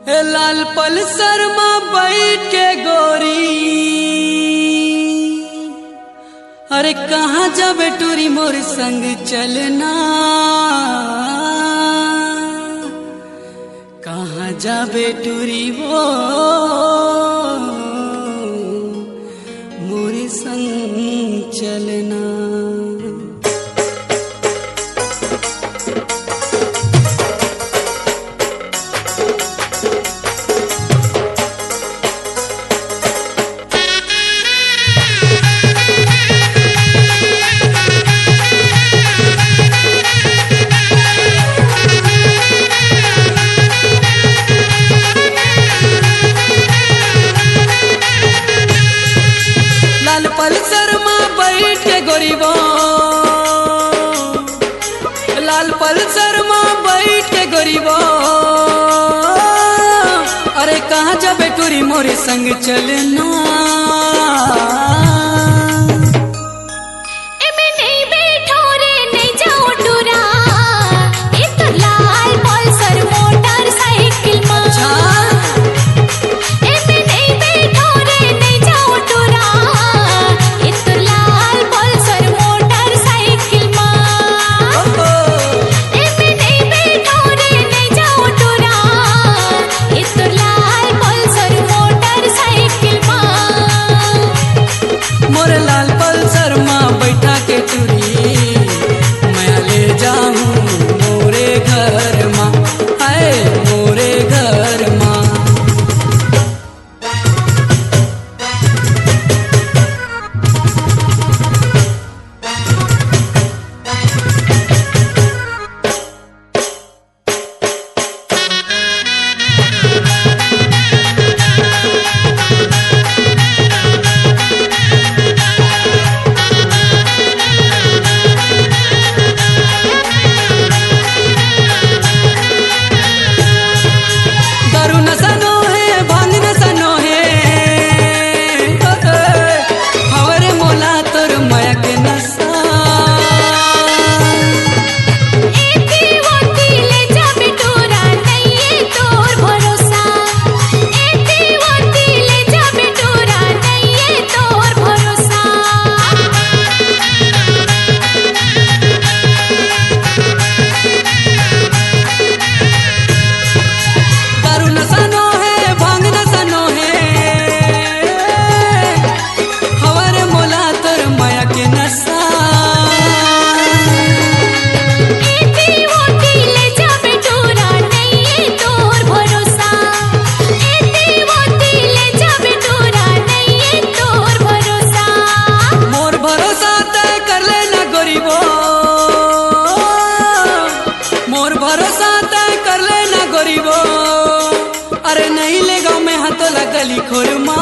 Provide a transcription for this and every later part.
ए लाल पल्सर में बैठ के गोरी, अरे कहाँ जाबे टूरी मोर संग चलना, कहाँ जाबे टूरी वो मोर संग चलना। लाल पल्सर में बैठ के गोरीबो, लाल पल्सर में बैठ के गोरीबो, अरे कहाँ जाबे टूरी मोरे संग चलना। लाल पल्सर में बैठा के टूरी मैं ले जाऊं मोरे घर माँ, आए मोरे घर माँ। अरे नहीं ले गाँव में हाथ लगली खोरमा।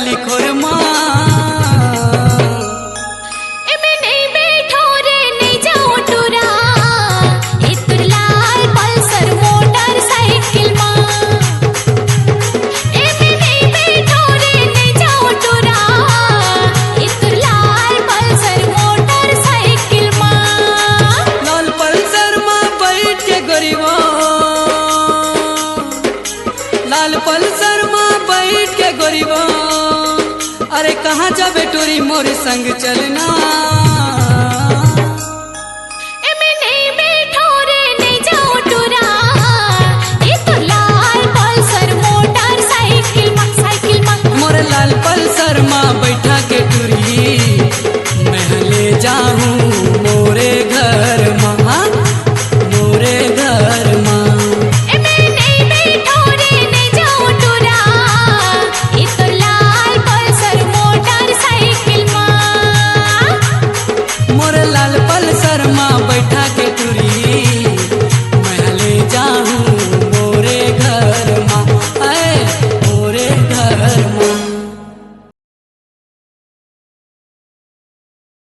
चली खोरमा एमे नहीं बैठो रे नहीं जाओ टूरा ए तुर लाल पल्सर मोटरसाइकिल मा एमे नहीं बैठो रे नहीं जाओ टूरा ए तुर लाल पल्सर मोटरसाइकिल मा लाल पल्सर माँ बैठ के गरीबा लाल पल्सर माँ बैठ के गरीबा अरे कहाँ जाबे टोरी मोर संग चलना एमे नहीं बैठो रे नहीं जाओ टूरा ए तुर लाल पल्सर मोटरसाइकिल मा साइकिल मा मोर लाल पल्सर माँ बैठा के टूरी मैं ले जाऊं मोरे घर माँ मोरे घर माँ एमे नहीं बैठो रे नहीं जाओ टूरा ए तुर लाल पल्सर मोटरसाइकिल मा मोर लाल पल्सर माँ बैठा